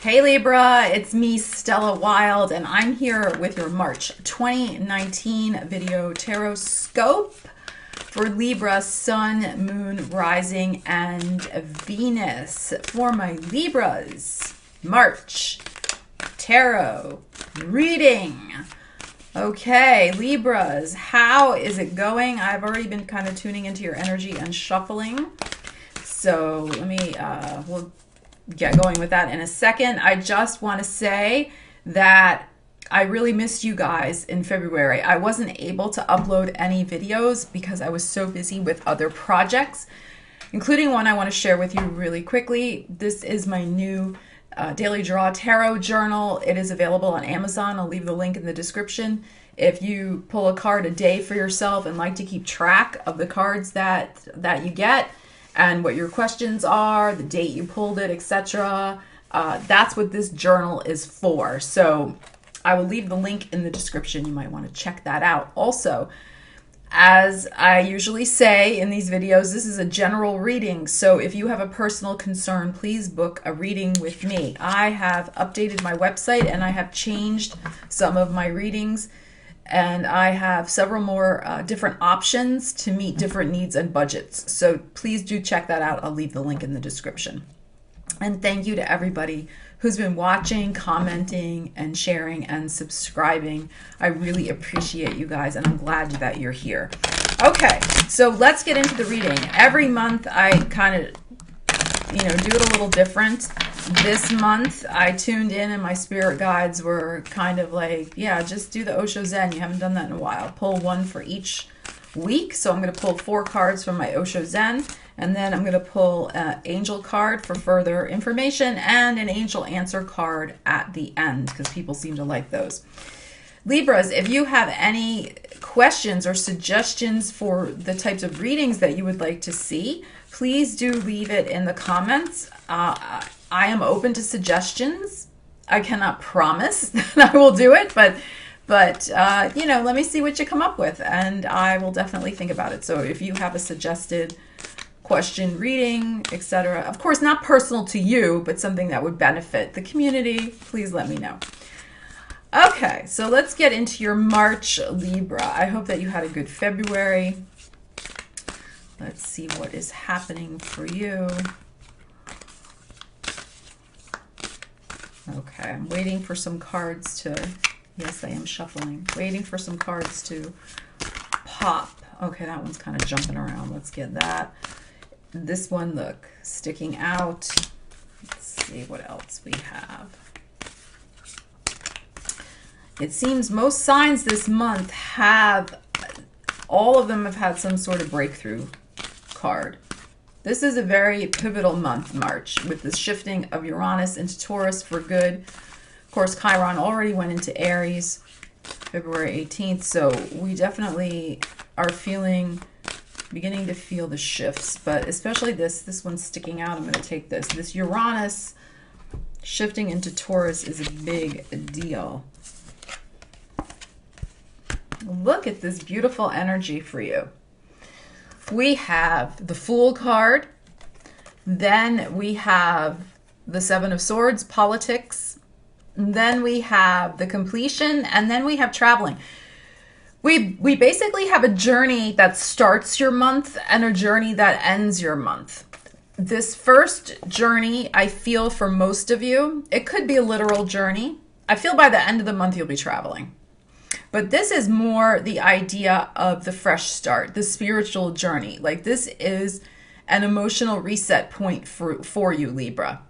Hey Libra, it's me, Stella Wilde, and I'm here with your March 2019 video tarot scope for Libra, Sun, Moon, Rising, and Venus. For my Libras, March tarot reading. Okay, Libras, how is it going? I've already been kind of tuning into your energy and shuffling. So let me, we'll get going with that in a second. I just want to say that I really missed you guys in February. I wasn't able to upload any videos because I was so busy with other projects, including one I want to share with you really quickly. This is my new Daily Draw Tarot Journal. It is available on Amazon. I'll leave the link in the description. If you pull a card a day for yourself and like to keep track of the cards that you get, and what your questions are, the date you pulled it, etc. That's what this journal is for. So I will leave the link in the description. You might want to check that out. Also, as I usually say in these videos, this is a general reading. So if you have a personal concern, please book a reading with me. I have updated my website and I have changed some of my readings. And I have several more different options to meet different needs and budgets. So please do check that out. I'll leave the link in the description. And thank you to everybody who's been watching, commenting, and sharing and subscribing. I really appreciate you guys, and I'm glad that you're here. Okay, so let's get into the reading. Every month I kind of, do it a little different. This month I tuned in and my spirit guides were kind of like, yeah, just do the Osho Zen. You haven't done that in a while. Pull one for each week. So I'm going to pull 4 cards from my Osho Zen, and then I'm going to pull an angel card for further information and an angel answer card at the end because people seem to like those. Libras, if you have any questions or suggestions for the types of readings that you would like to see, please do leave it in the comments. I am open to suggestions. I cannot promise that I will do it, but let me see what you come up with, and I will definitely think about it. So if you have a suggested question, reading, etc., of course not personal to you, but something that would benefit the community, please let me know. Okay, so let's get into your March, Libra. I hope that you had a good February. Let's see what is happening for you. Okay, I'm waiting for some cards to, yes, I am shuffling. Waiting for some cards to pop. Okay, that one's kind of jumping around. Let's get that. This one, look, sticking out. Let's see what else we have. It seems most signs this month have, all of them have had some sort of breakthrough card. This is a very pivotal month, March, with the shifting of Uranus into Taurus for good. Of course, Chiron already went into Aries February 18th, so we definitely are beginning to feel the shifts, but especially this one's sticking out. I'm going to take this. This Uranus shifting into Taurus is a big deal. Look at this beautiful energy for you. We have the Fool card, then we have the Seven of Swords, politics, then we have the completion, and then we have traveling. We basically have a journey that starts your month and a journey that ends your month. This first journey, I feel for most of you, it could be a literal journey. I feel by the end of the month you'll be traveling. But this is more the idea of the fresh start, the spiritual journey. Like this is an emotional reset point for you, Libra.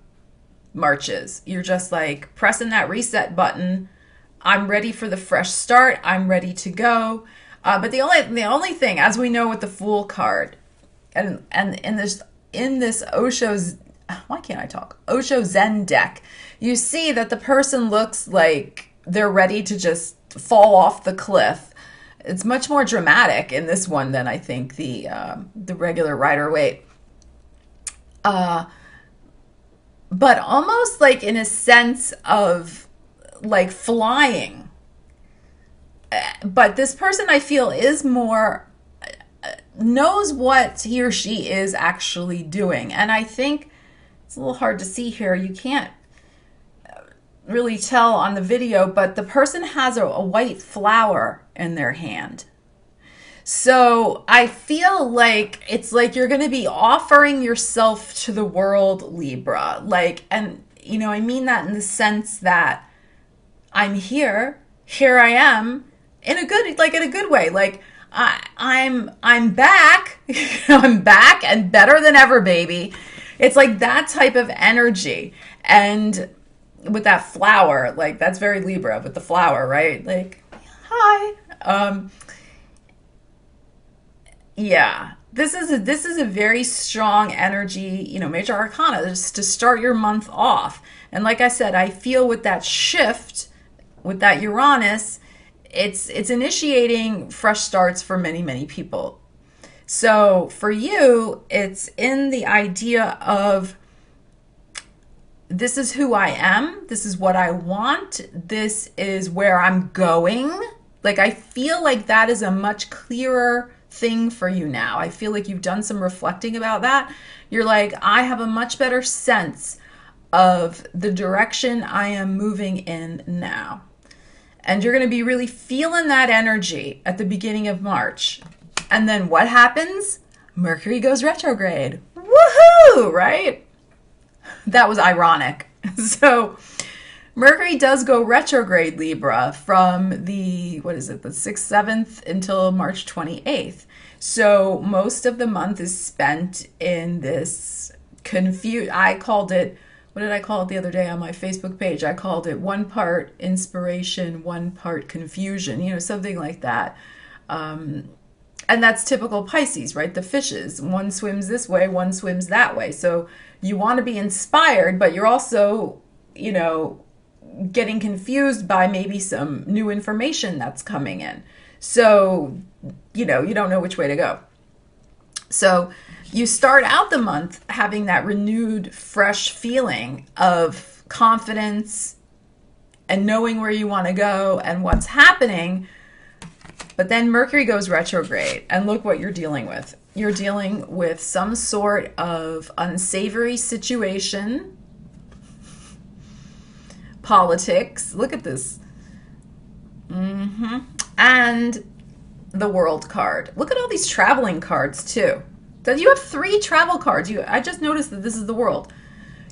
March is. You're just like pressing that reset button. I'm ready for the fresh start. I'm ready to go. But the only thing, as we know with the Fool card, and in this Osho's, why can't I talk? Osho Zen deck, you see that the person looks like they're ready to just fall off the cliff. It's much more dramatic in this one than I think the regular Rider-Waite. But almost like in a sense of like flying. But this person I feel is more, knows what he or she is actually doing. And I think it's a little hard to see here. You can't, really tell on the video, but the person has a white flower in their hand. So I feel like it's like you're going to be offering yourself to the world, Libra. Like, and you know, I mean that in the sense that I'm here I am in a good, like in a good way. Like I'm back, I'm back and better than ever, baby. It's like that type of energy. And with that flower, like that's very Libra with the flower, right? Like, hi. Yeah, this is a very strong energy, you know, major arcana just to start your month off. And like I said, I feel with that shift, with that Uranus, it's initiating fresh starts for many, many people. So for you, it's in the idea of this is who I am, this is what I want, this is where I'm going. Like I feel like that is a much clearer thing for you now. I feel like you've done some reflecting about that. You're like, I have a much better sense of the direction I am moving in now. And you're going to be really feeling that energy at the beginning of March. And then what happens? Mercury goes retrograde. Woohoo, right? That was ironic. So Mercury does go retrograde, Libra, from the, what is it, the 6th, 7th until March 28th. So most of the month is spent in this I called it, what did I call it the other day on my Facebook page? I called it one part inspiration, one part confusion, you know, something like that. And that's typical Pisces, right? The fishes. One swims this way, one swims that way. So you want to be inspired, but you're also, you know, getting confused by maybe some new information that's coming in. So, you know, you don't know which way to go. So you start out the month having that renewed, fresh feeling of confidence and knowing where you want to go and what's happening. But then Mercury goes retrograde, and look what you're dealing with. You're dealing with some sort of unsavory situation, politics. Look at this. And the World card. Look at all these traveling cards too. You have 3 travel cards. I just noticed that this is the World.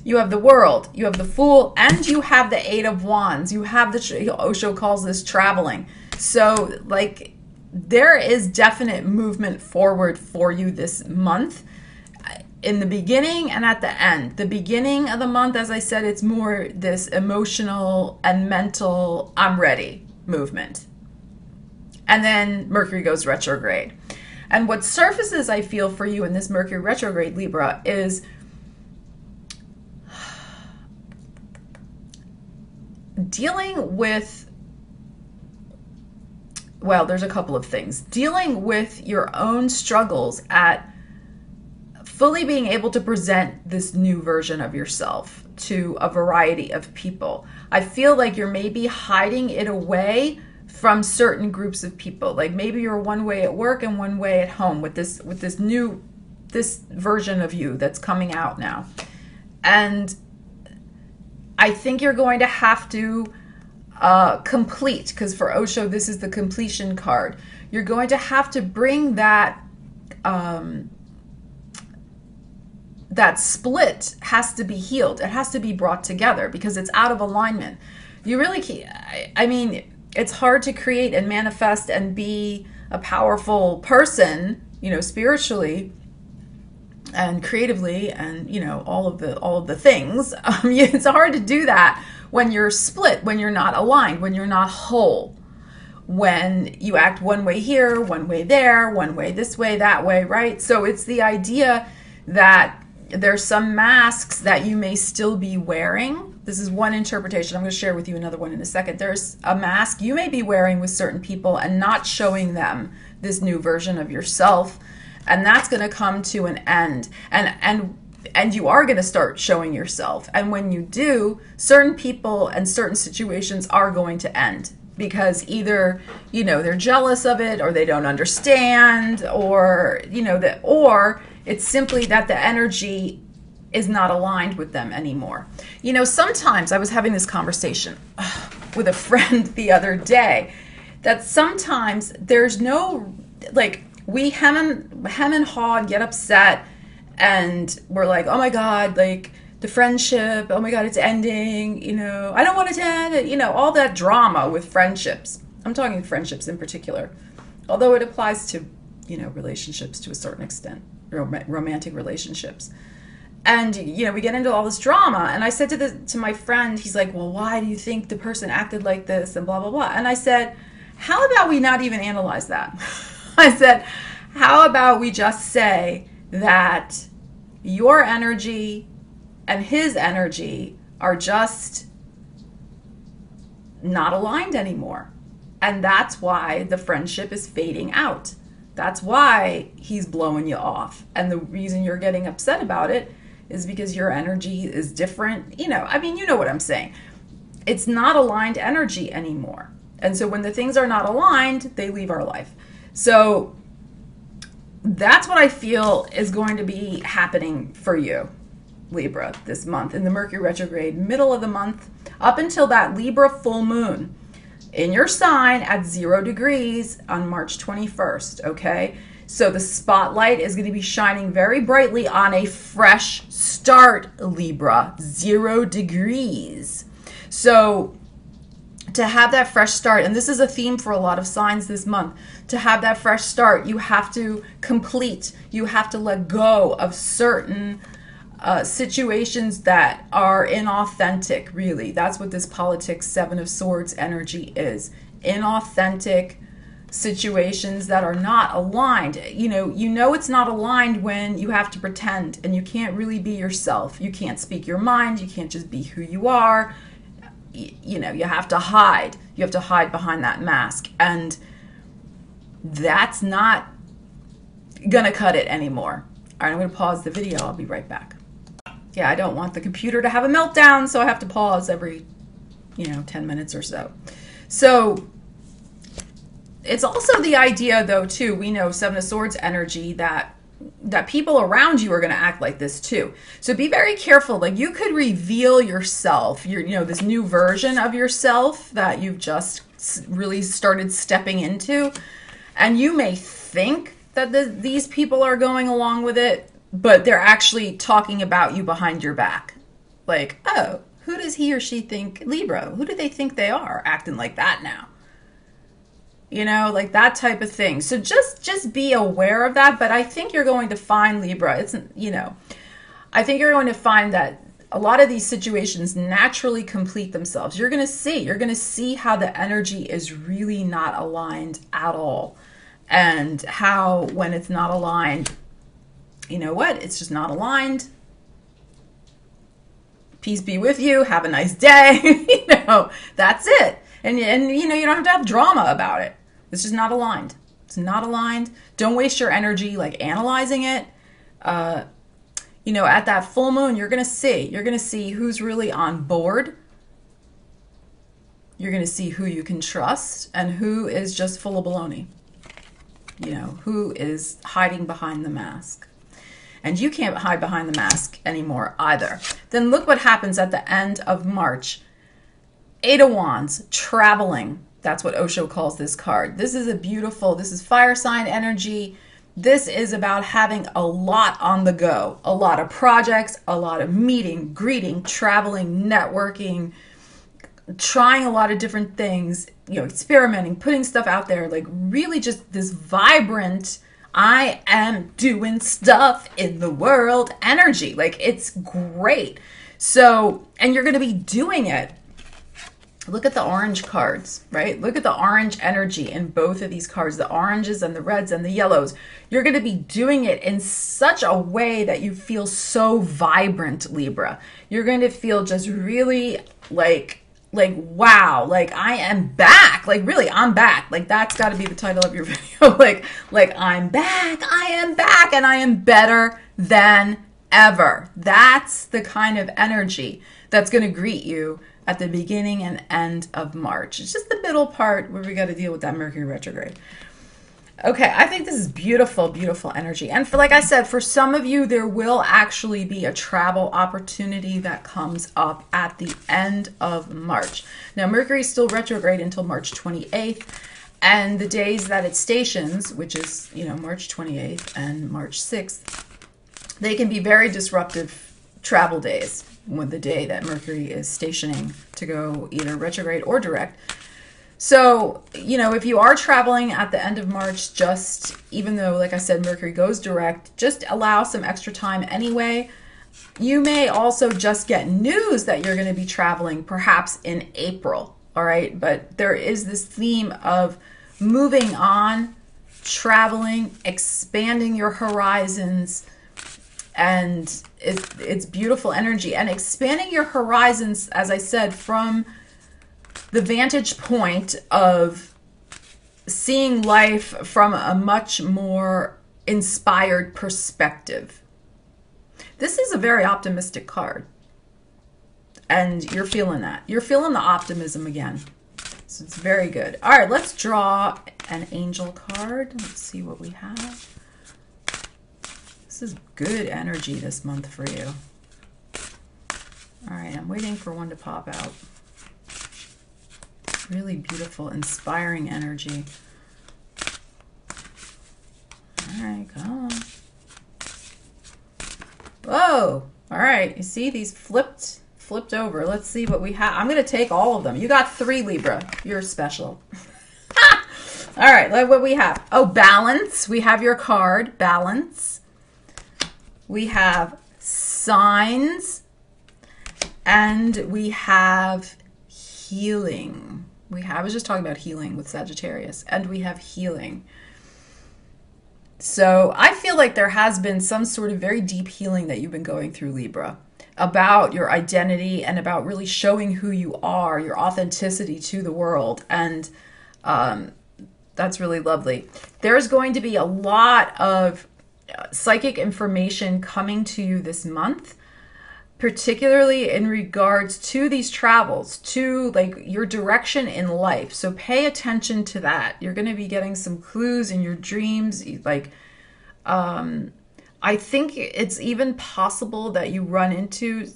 You have the World, you have the Fool, and you have the 8 of Wands. You have Osho calls this traveling. So like there is definite movement forward for you this month. In the beginning and at the end. The beginning of the month, as I said, it's more this emotional and mental, I'm ready movement. And then Mercury goes retrograde. And what surfaces, I feel, for you in this Mercury retrograde, Libra, is dealing with, well, there's a couple of things. Dealing with your own struggles at fully being able to present this new version of yourself to a variety of people. I feel like you're maybe hiding it away from certain groups of people. Like maybe you're one way at work and one way at home with this version of you that's coming out now. And I think you're going to have to complete, because for Osho, this is the completion card. You're going to have to bring that that split has to be healed. It has to be brought together because it's out of alignment. You really can't, I mean, it's hard to create and manifest and be a powerful person, you know, spiritually and creatively and, you know, all of the things. It's hard to do that when you're split, when you're not aligned, when you're not whole, when you act one way here, one way there, one way this way, that way, right? So it's the idea that there's some masks that you may still be wearing. This is one interpretation. I'm going to share with you another one in a second. There's a mask you may be wearing with certain people and not showing them this new version of yourself. And that's going to come to an end. And you are going to start showing yourself. And when you do, certain people and certain situations are going to end. Because either, you know, they're jealous of it, or they don't understand, or, you know, or it's simply that the energy is not aligned with them anymore. You know, sometimes I was having this conversation with a friend the other day that sometimes there's no, like, we hem and haw and get upset, and we're like, oh my God, like the friendship, oh my God, it's ending, you know, I don't want it to end, you know, all that drama with friendships. I'm talking friendships in particular, although it applies to, you know, relationships to a certain extent, romantic relationships. And, you know, we get into all this drama. And I said to my friend, he's like, well, why do you think the person acted like this and blah, blah, blah. And I said, how about we not even analyze that? I said, how about we just say that your energy and his energy are just not aligned anymore. And that's why the friendship is fading out. That's why he's blowing you off. And the reason you're getting upset about it is because your energy is different. You know, I mean, you know what I'm saying. It's not aligned energy anymore. And so when the things are not aligned, they leave our life. So that's what I feel is going to be happening for you, Libra, this month in the Mercury retrograde, middle of the month, up until that Libra full moon in your sign at 0 degrees on March 21st, okay? So the spotlight is going to be shining very brightly on a fresh start, Libra, 0 degrees. So to have that fresh start, and this is a theme for a lot of signs this month, to have that fresh start, you have to complete, you have to let go of certain situations that are inauthentic, really. That's what this politics 7 of Swords energy is. Inauthentic situations that are not aligned. You know it's not aligned when you have to pretend and you can't really be yourself. You can't speak your mind. You can't just be who you are. You know, you have to hide. You have to hide behind that mask. And that's not gonna cut it anymore. All right, I'm gonna pause the video. I'll be right back. Yeah, I don't want the computer to have a meltdown, so I have to pause every, 10 minutes or so. So it's also the idea, though, too, we know 7 of Swords energy, that people around you are going to act like this too. So be very careful. Like, you could reveal yourself, this new version of yourself that you've just really started stepping into, and you may think that these people are going along with it, but they're actually talking about you behind your back. Like, oh, who does he or she think, Libra, who do they think they are acting like that now? Like that type of thing. So just be aware of that. But I think you're going to find, Libra, I think you're going to find that a lot of these situations naturally complete themselves. You're going to see how the energy is really not aligned at all. And how when it's not aligned, you know what? It's just not aligned. Peace be with you. Have a nice day. That's it. And you don't have to have drama about it. It's just not aligned. It's not aligned. Don't waste your energy like analyzing it. At that full moon, you're going to see who's really on board. You're going to see who you can trust and who is just full of baloney. Who is hiding behind the mask. And you can't hide behind the mask anymore either. Then look what happens at the end of March. 8 of Wands, traveling. That's what Osho calls this card. This is fire sign energy. This is about having a lot on the go. A lot of projects, a lot of meeting, greeting, traveling, networking, trying a lot of different things, experimenting, putting stuff out there, like really just this vibrant, I am doing stuff in the world energy. Like, it's great. So, and you're going to be doing it. Look at the orange cards, right? Look at the orange energy in both of these cards, the oranges and the reds and the yellows. You're going to be doing it in such a way that you feel so vibrant, Libra. You're going to feel just really like wow, like I am back. Like, really, I'm back. Like, that's got to be the title of your video. like I'm back, I am back, and I am better than ever. That's the kind of energy that's going to greet you at the beginning and end of March. It's just the middle part where we got to deal with that Mercury retrograde. Okay, I think this is beautiful, beautiful energy. And for, like I said, for some of you, there will actually be a travel opportunity that comes up at the end of March. Now, Mercury is still retrograde until March 28th. And the days that it stations, which is, March 28th and March 6th, they can be very disruptive travel days with the day that Mercury is stationing to go either retrograde or direct. So, if you are traveling at the end of March, just, even though, like I said, Mercury goes direct, just allow some extra time anyway. You may also just get news that you're going to be traveling perhaps in April, all right? But there is this theme of moving on, traveling, expanding your horizons, and it's beautiful energy. And expanding your horizons, as I said, from the vantage point of seeing life from a much more inspired perspective. This is a very optimistic card. And you're feeling that. You're feeling the optimism again. So it's very good. All right, let's draw an angel card. Let's see what we have. This is good energy this month for you. All right, I'm waiting for one to pop out. Really beautiful, inspiring energy. All right, come on. Whoa! All right, you see these flipped over. Let's see what we have. I'm going to take all of them. You got 3, Libra. You're special. All right, look what we have. Oh, balance. We have your card, balance. We have signs. And we have healing. I was just talking about healing with Sagittarius. And we have healing. So I feel like there has been some sort of very deep healing that you've been going through, Libra, about your identity and about really showing who you are, your authenticity to the world. And that's really lovely. There's going to be a lot of psychic information coming to you this month, particularly in regards to these travels, to like your direction in life. So pay attention to that. You're going to be getting some clues in your dreams. Like, I think it's even possible that you run into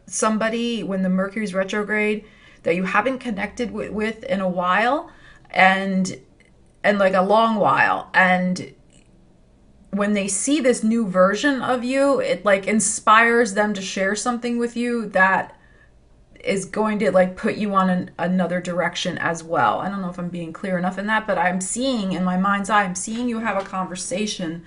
somebody when the Mercury's retrograde that you haven't connected with in a while, and like a long while. And when they see this new version of you, it like inspires them to share something with you that is going to like put you on another direction as well. I don't know if I'm being clear enough in that, but I'm seeing in my mind's eye, I'm seeing you have a conversation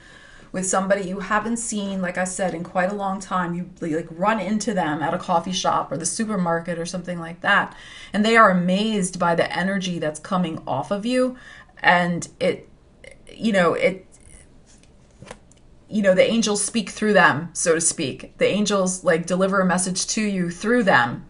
with somebody you haven't seen, like I said, in quite a long time. You like run into them at a coffee shop or the supermarket or something like that, and they are amazed by the energy that's coming off of you. And the angels speak through them, so to speak. The angels like deliver a message to you through them.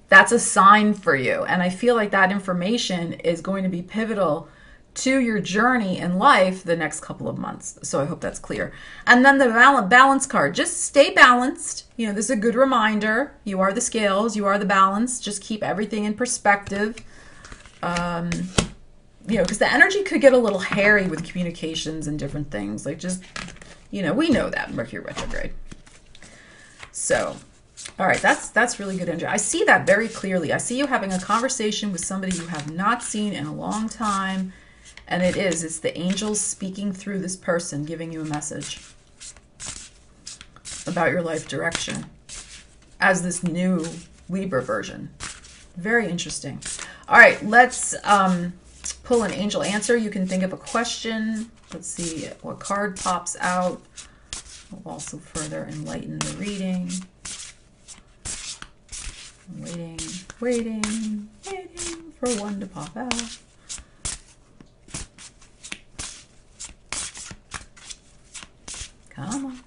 That's a sign for you. And I feel like that information is going to be pivotal to your journey in life the next couple of months. So I hope that's clear. And then the balance card, just stay balanced. This is a good reminder. You are the scales, you are the balance. Just keep everything in perspective. Because the energy could get a little hairy with communications and different things. Like just, we know that Mercury retrograde. So, all right, that's really good energy. I see that very clearly. I see you having a conversation with somebody you have not seen in a long time. And it's the angels speaking through this person, giving you a message about your life direction as this new Libra version. Very interesting. All right, let's pull an angel answer. You can think of a question. Let's see what card pops out. We'll also further enlighten the reading. I'm waiting for one to pop out. Come on.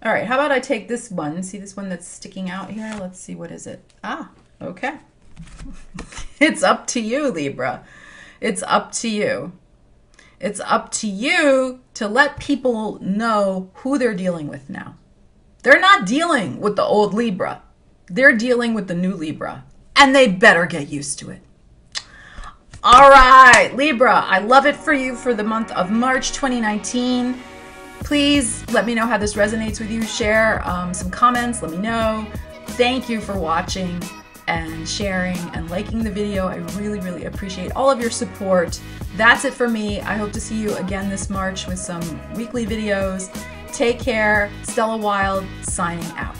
All right, how about I take this one? See this one that's sticking out here? Let's see, what is it? Ah, okay. It's up to you, Libra. It's up to you. It's up to you to let people know who they're dealing with now. They're not dealing with the old Libra. They're dealing with the new Libra. And they better get used to it. All right, Libra, I love it for you for the month of March 2019. Please let me know how this resonates with you. Share some comments, let me know. Thank you for watching and sharing and liking the video. I really, really appreciate all of your support. That's it for me. I hope to see you again this March with some weekly videos. Take care. Stella Wilde signing out.